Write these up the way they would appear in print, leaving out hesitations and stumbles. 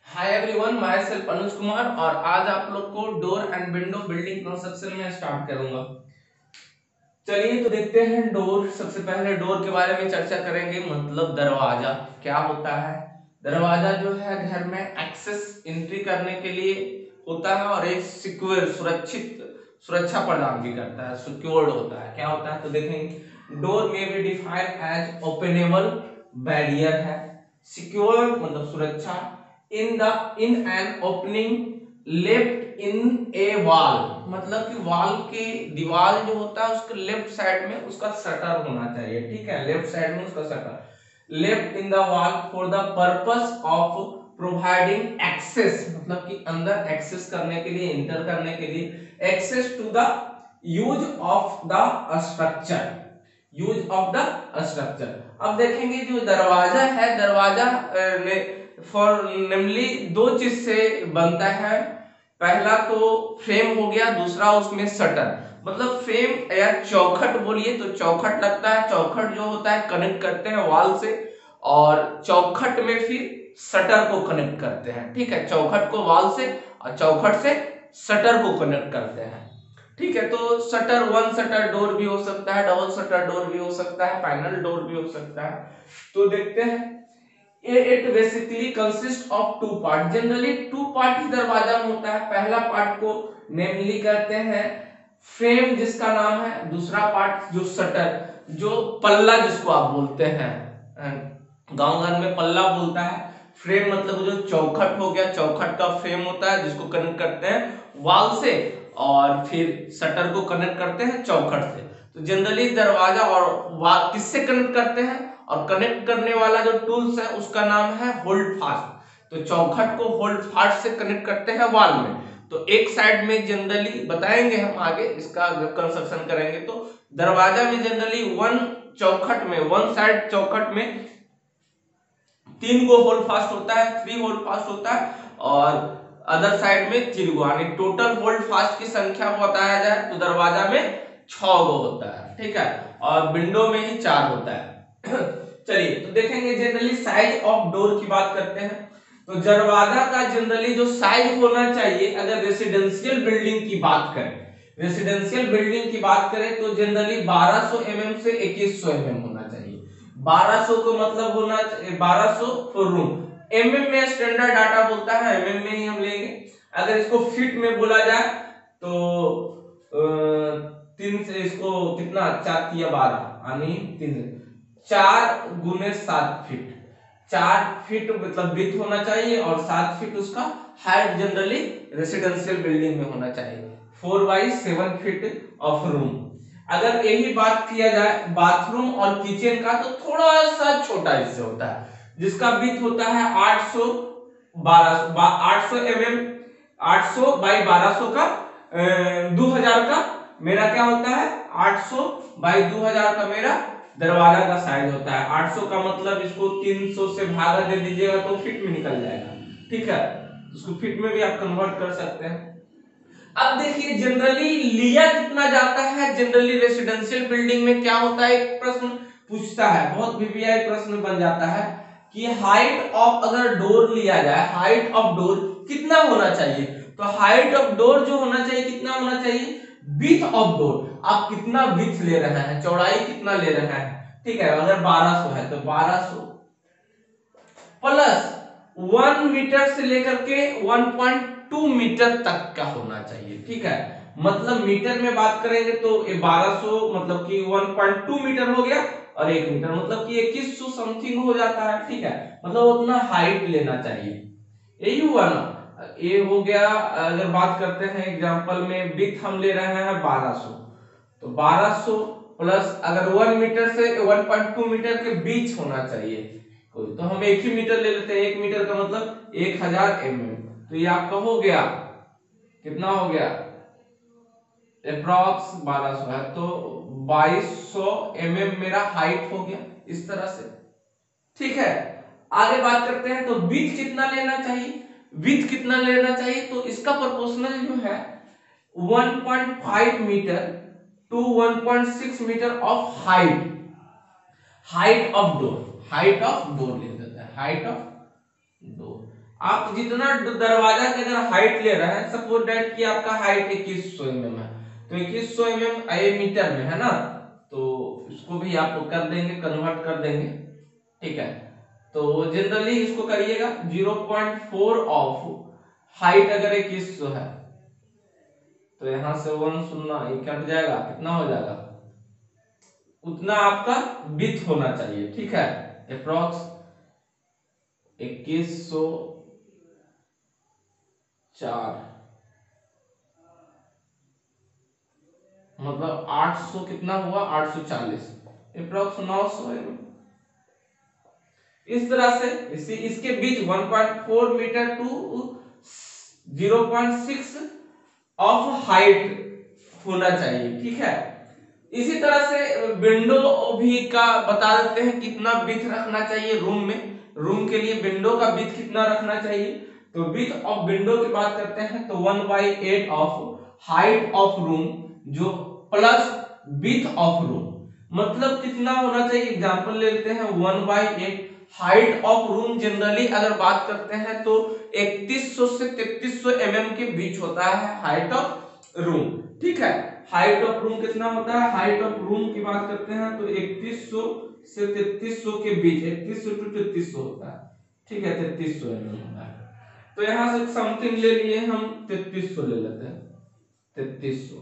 Hi everyone, my self Anuj Kumar और आज आप लोग को door and window building construction में स्टार्ट करूंगा। चलिए तो देखते हैं डोर। सबसे पहले डोर के बारे में चर्चा करेंगे, मतलब दरवाजा क्या होता है। दरवाजा जो है घर में एक्सेस एंट्री करने के लिए होता है और एक सिक्योर सुरक्षा प्रदान भी करता है, सिक्योर्ड होता है। क्या होता है तो देखेंगे, डोर में भी डिफाइंड एज ओपनेबल बैरियर है। सिक्योर मतलब सुरक्षा, in an opening left in A wall, मतलब कि वॉल के दीवार जो होता है उसके लेफ्ट साइड में उसका शटर होना चाहिए। ठीक है, लेफ्ट साइड में उसका shutter left in the wall for the purpose of providing access, मतलब कि अंदर एक्सेस करने के लिए, इंटर करने के लिए, access to the use of the structure, use of the structure. अब देखेंगे जो दरवाजा है, दरवाजा फॉर नेमली दो चीज से बनता है। पहला तो फ्रेम हो गया, दूसरा उसमें शटर। मतलब फ्रेम या चौखट बोलिए तो चौखट लगता है। चौखट जो होता है कनेक्ट करते हैं वॉल से, और चौखट में फिर शटर को कनेक्ट करते हैं। ठीक है, चौखट को वॉल से और चौखट से शटर को कनेक्ट करते हैं। ठीक है, तो शटर वन शटर डोर भी हो सकता है, डबल शटर डोर भी हो सकता है, पैनल डोर भी हो सकता है। तो देखते हैं, it basically consist of two part. Generally two part ही दरवाजा में होता है। पहला पार्ट को नेमली कहते हैं फ्रेम, जिसका नाम है। दूसरा पार्ट जो शटर, जो पल्ला जिसको आप बोलते हैं, गांव घर में पल्ला बोलता है। फ्रेम मतलब जो चौखट हो गया, चौखट का फ्रेम होता है जिसको कनेक्ट करते हैं वॉल से, और फिर शटर को कनेक्ट करते हैं चौखट से। तो जनरली दरवाजा और किससे कनेक्ट करते हैं, और कनेक्ट करने वाला जो टूल्स है उसका नाम है होल्ड फास्ट। तो चौखट को होल्ड फास्ट से कनेक्ट करते हैं वॉल में। तो एक साइड में जनरली बताएंगे हम आगे इसका कंस्ट्रक्शन करेंगे। तो दरवाजा में जनरली वन चौखट में, वन साइड चौखट में 3 गो होल्ड फास्ट होता है, 3 होल्ड फास्ट होता है, और अदर साइड में 3 गो, यानी टोटल होल्ड फास्ट की संख्या बताया जाए तो दरवाजा में 6 गो होता है। ठीक है, और विंडो में ही 4 होता है। चलिए तो देखेंगे जनरली साइज ऑफ डोर की बात करते हैं। तो दरवाजा का जनरली जो साइज होना चाहिए, अगर रेसिडेंशियल बिल्डिंग की बात करें, रेसिडेंशियल बिल्डिंग की बात करें तो जनरली 1200 mm से 2100 mm होना चाहिए। 1200 को मतलब होना 1200 फॉर रूम। एमएम में स्टैंडर्ड डाटा बोलता है, एमएम में ही हम लेंगे। अगर इसको फीट में बोला जाए तो 3 से इसको कितना 4 या 12 यानी 3 4 गुने 7 फीट। 4 फीट मतलब विड्थ होना चाहिए और 7 फीट उसका हाइट जनरली रेसिडेंशियल बिल्डिंग में होना चाहिए। 4 बाई 7 फीट ऑफ रूम। अगर यही बात किया जाए बाथरूम और किचन का तो थोड़ा सा छोटा इससे होता है, जिसका विड्थ होता है 800 mm, 800 बाई 1200 का 2000 का मेरा क्या होता है, 800 बाई 2000 का मेरा दरवाजा का साइज होता है। 800 का मतलब इसको 300 से भागा दे दीजिएगा तो फीट में निकल जाएगा। ठीक है, इसको फीट में भी आप कन्वर्ट कर सकते हैं। अब देखिए जनरली लिया कितना जाता है, जनरली रेसिडेंशियल बिल्डिंग में क्या होता है, एक प्रश्न पूछता है, बहुत वीवीआई प्रश्न बन जाता है कि हाइट ऑफ, अगर डोर लिया जाए, हाइट ऑफ डोर कितना होना चाहिए। तो हाइट ऑफ डोर जो होना चाहिए कितना होना चाहिए, विड्थ ऑफ डोर, आप कितना विड्थ ले रहे हैं, चौड़ाई कितना ले रहे हैं। ठीक है, अगर 1200 है तो 1200 प्लस 1 मीटर से लेकर के 1.2 मीटर तक का होना चाहिए। ठीक है, मतलब मीटर में बात करेंगे तो 1200 मतलब कि 1.2 मीटर हो गया, और 1 मीटर मतलब कि 2100 समथिंग हो जाता है। ठीक है, मतलब उतना हाइट लेना चाहिए। यही हुआ ना, ये हो गया। अगर बात करते हैं एग्जांपल में, विड्थ हम ले रहे हैं 1200, तो 1200 प्लस अगर 1 मीटर से 1.2 मीटर के बीच होना चाहिए कोई, तो हम एक ही मीटर ले लेते हैं। 1 मीटर का मतलब 1000 mm। तो ये आपका हो गया, कितना हो गया, अप्रॉक्स 1200 है तो 2200 mm मेरा हाइट हो गया इस तरह से। ठीक है, आगे बात करते हैं तो विड्थ कितना लेना चाहिए, विड्थ कितना लेना चाहिए, तो इसका प्रोपोर्शनल जो है 1.5 meter to 1.6 meter of height, height of door, height of door ले लेते हैं, हाइट ऑफ डोर। आप जितना दरवाजा की अगर हाइट ले रहे हैं, सपोज दैट कि आपका हाइट 2100 mm है, तो 2100 mm मीटर में है ना, तो इसको भी आप कर देंगे, कन्वर्ट कर देंगे, ठीक है। तो जनरली इसको करिएगा 0.4 ऑफ हाइट अगर 2100 है, तो यहां से 1 शून्य ये कट जाएगा, कितना हो जाएगा, उतना आपका विड्थ होना चाहिए, ठीक है। अप्रॉक्स 2104 मतलब 800 कितना हुआ, 840 अप्रॉक्स 900 है। इस तरह से इसके बीच 1.4 मीटर टू 0.6 ऑफ हाइट होना चाहिए, ठीक है। इसी तरह से विंडो भी का बता देते हैं कितना विड्थ रखना चाहिए रूम में। रूम के लिए विंडो का विड्थ कितना रखना चाहिए, तो विड्थ ऑफ विंडो की बात करते हैं तो 1/8 ऑफ हाइट ऑफ रूम जो प्लस विड्थ ऑफ रूम, मतलब कितना होना चाहिए, एग्जांपल ले लेते हैं 1/8 हाइट ऑफ रूम। जनरली अगर बात करते हैं तो 3100 से 3300 mm के बीच होता है हाइट ऑफ रूम, ठीक है। हाइट ऑफ रूम कितना होता है, हाइट ऑफ रूम की बात करते हैं तो 3100 से 3300 के बीच, 3100 टू 3300 होता है, ठीक है, 3300 mm होता है। तो यहां से समथिंग ले लिए हम 3300 ले लेते हैं, 3300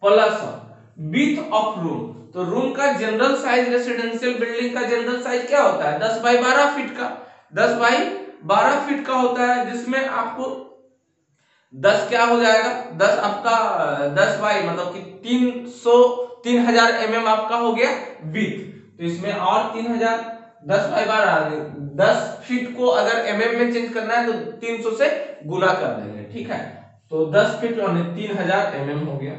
प्लस विड्थ ऑफ रूम। तो रूम का जनरल साइज, रेसिडेंशियल बिल्डिंग का जनरल साइज क्या होता है, 10/12 फीट का, 10/12 फीट का होता है, जिसमें आपको 10 क्या हो जाएगा, 10 आपका 10 बाई मतलब कि 3000 mm आपका हो गया विड्थ। तो इसमें और 3000, 10/12 10 फीट को अगर mm में चेंज करना है तो 300 से गुना कर देंगे, ठीक है। तो 10 फीट और 3000 mm हो गया,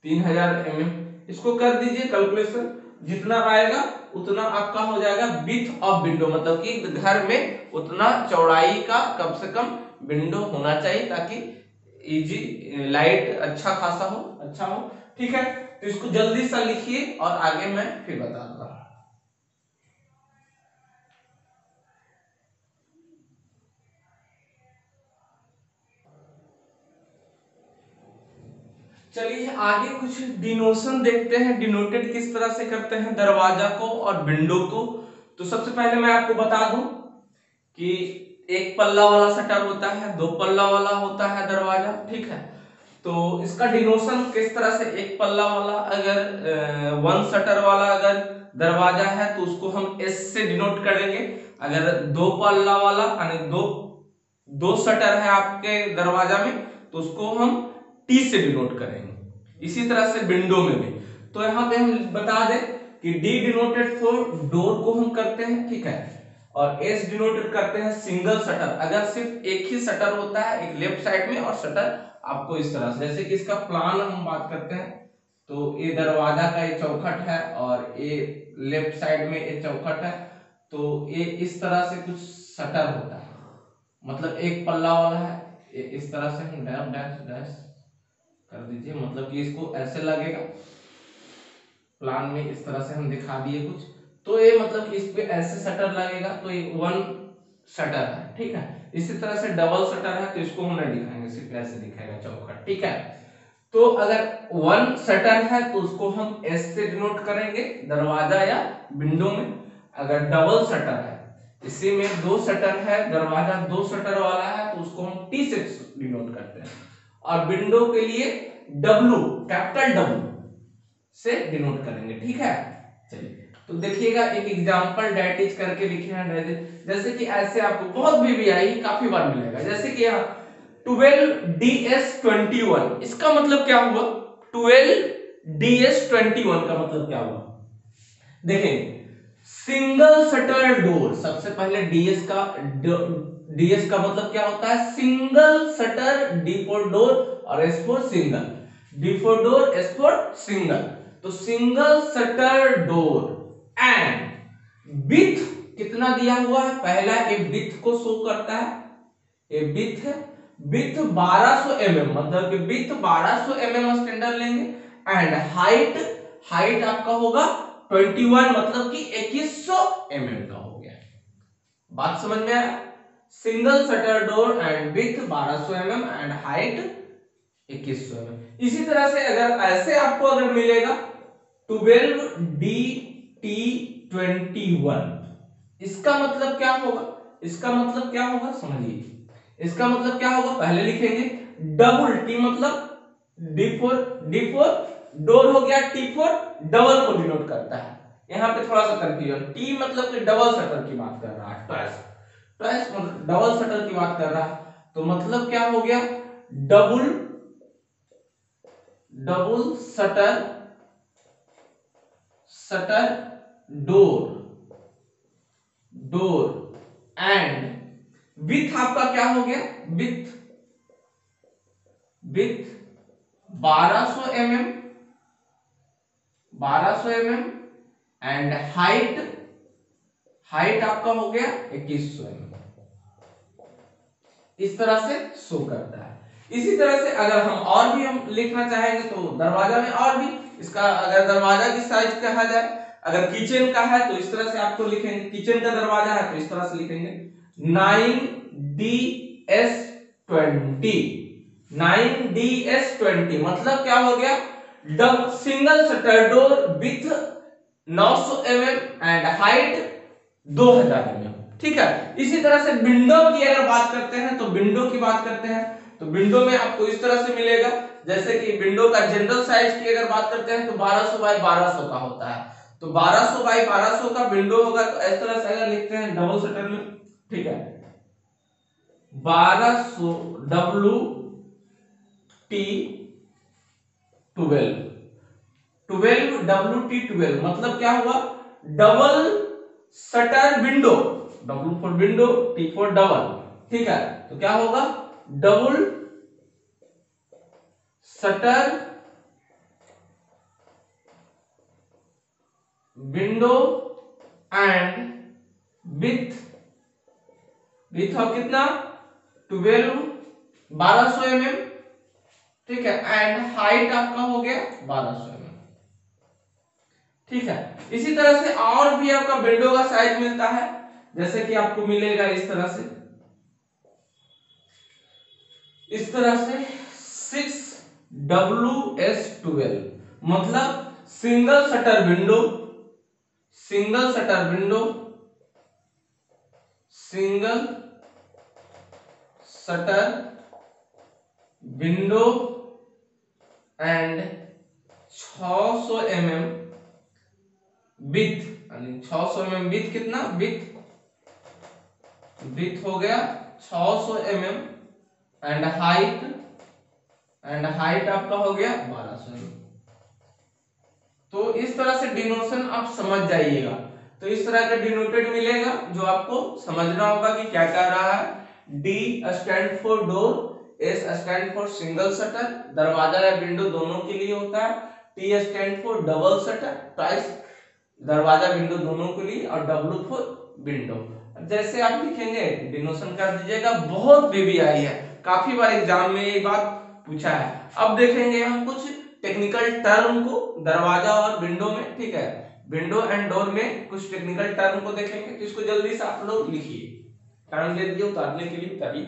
3000 mm। इसको कर दीजिए कैलकुलेशन, जितना आएगा उतना आपका हो जाएगा विड्थ ऑफ विंडो, मतलब कि घर में उतना चौड़ाई का कम से कम विंडो होना चाहिए ताकि इजी लाइट अच्छा खासा हो, अच्छा हो, ठीक है। तो इसको जल्दी से लिखिए और आगे मैं फिर बता दूंगा। चलिए आगे कुछ डिनोशन देखते हैं, डिनोटेड किस तरह से करते हैं दरवाजा को और विंडो को। तो सबसे पहले मैं आपको बता दूं कि एक पल्ला वाला शटर होता है, दो पल्ला वाला होता है दरवाजा, ठीक है। तो इसका डिनोशन किस तरह से, एक पल्ला वाला अगर वन शटर वाला अगर दरवाजा है तो उसको हम एस से डिनोट करेंगे। अगर दो पल्ला वाला यानी दो शटर है आपके दरवाजा में तो उसको हम टी से डिनोट करेंगे। इसी तरह से विंडो में भी, तो यहाँ पे हम बता दें कि डी डिनोटेड फॉर डोर को हम करते हैं, ठीक है, और एस डिनोटेड करते हैं सिंगल शटर, अगर सिर्फ एक ही शटर होता है एक लेफ्ट साइड में और शटर आपको इस तरह से, जैसे कि इसका प्लान हम बात करते हैं तो ये दरवाजा का ये चौखट है और ये लेफ्ट साइड में ये चौखट है, तो ये इस तरह से कुछ शटर होता है, मतलब एक पल्ला वाला है, इस तरह से हम डैश डैश डैश कर दीजिए, मतलब कि इसको ऐसे लगेगा, प्लान में इस तरह से हम दिखा दिए कुछ, तो ये मतलब इस पे ऐसे शटर लगेगा, तो ये वन शटर है, ठीक है। इसी तरह से डबल शटर है तो इसको हम नहीं दिखाएंगे, सिर्फ ऐसे दिखाएगा चौखट, ठीक है। तो अगर वन शटर है तो उसको हम एस से डिनोट करेंगे दरवाजा या विंडो में। अगर डबल शटर है, इसी में दो शटर है, दरवाजा दो शटर वाला है तो उसको हम टी से डिनोट करते हैं। और विंडो के लिए डब्ल्यू, कैपिटल डब्ल्यू से डिनोट करेंगे, ठीक है। चलिए तो देखिएगा एक एग्जांपल डायटिज करके लिखे हैं, जैसे कि ऐसे आपको बहुत VVI काफी बार मिलेगा, जैसे कि यहाँ 12DS21, इसका मतलब क्या हुआ, 12DS21 का मतलब क्या हुआ, देखें सिंगल शटर डोर। सबसे पहले डीएस का मतलब क्या होता है, single shutter, D for door और S for single, D for door S for single. तो single shutter door and width कितना दिया हुआ है, पहला एक विड्थ को शो करता है, ये विड्थ है, विड्थ 1200 mm, मतलब कि विड्थ 1200 mm स्टैंडर्ड लेंगे एंड हाइट आपका होगा 21, मतलब कि 2100 mm का हो गया। बात समझ में आया। Single shutter door and with 1200 mm and height 2100 mm। इसी तरह से अगर ऐसे आपको अगर मिलेगा 12DT21, इसका मतलब क्या होगा, इसका मतलब क्या होगा समझिए, इसका मतलब क्या होगा, पहले लिखेंगे डबल टी मतलब डी फोर डोर हो गया, टी फोर डबल को डिनोट करता है। यहाँ पे थोड़ा सा कंफ्यूजन, टी मतलब कि डबल शटर की बात कर रहा है, ट्वाइस मतलब डबल शटर की बात कर रहा है, तो मतलब क्या हो गया, double shutter door and with आपका क्या हो गया, विथ 1200 mm एंड हाइट आपका हो गया 2100 mm। इस तरह से शो करता है। इसी तरह से अगर हम लिखना चाहेंगे तो दरवाजा में और भी, इसका अगर दरवाजा की साइज कहा जाए, अगर किचन का है तो इस तरह से आपको लिखेंगे, किचन का दरवाजा है तो इस तरह से लिखेंगे 9DS20 मतलब क्या हो गया, single shutter door with 900 mm and height 2000 mm। ठीक है। इसी तरह से विंडो की अगर बात करते हैं तो विंडो की बात करते हैं तो विंडो में आपको इस तरह से मिलेगा, जैसे कि विंडो का जनरल साइज की अगर बात करते हैं तो 1200 बाय 1200 का होता है, तो 1200 बाय 1200 का विंडो होगा। तो इस तरह से अगर लिखते हैं डबल शटर में, ठीक है, 1200 WT12 मतलब क्या हुआ, double shutter window, W for window, T for double, ठीक है, तो क्या होगा, double shutter window and with कितना 1200 mm, ठीक है, एंड हाइट आपका हो गया 1200 mm। ठीक है। इसी तरह से और भी आपका विंडो का साइज मिलता है, जैसे कि आपको मिलेगा इस तरह से 6WS12 मतलब single shutter window and 600 mm with, 600 mm with कितना, विथ हो गया 600 mm एंड हाइट आपका हो गया 1200 mm। तो इस तरह से डिनोशन आप समझ जाइएगा। तो इस तरह का डिनोटेड मिलेगा जो आपको समझना होगा कि क्या कह रहा है। D stand for door, S stand for single shutter, दरवाजा या विंडो दोनों के लिए होता है, T stand for double shutter, twice दरवाजा विंडो दोनों के लिए, और W फॉर विंडो। जैसे आप लिखेंगे डिनोशन कर दीजिएगा। बहुत बेबी आई है, काफी बार एग्जाम में ये बात पूछा है। अब देखेंगे हम कुछ टेक्निकल टर्म को दरवाजा और विंडो में, ठीक है, विंडो एंड डोर में कुछ टेक्निकल टर्म को देखेंगे। तो इसको जल्दी से आप लोग लिखिए, टाइम दे दिए उतारने के लिए तभी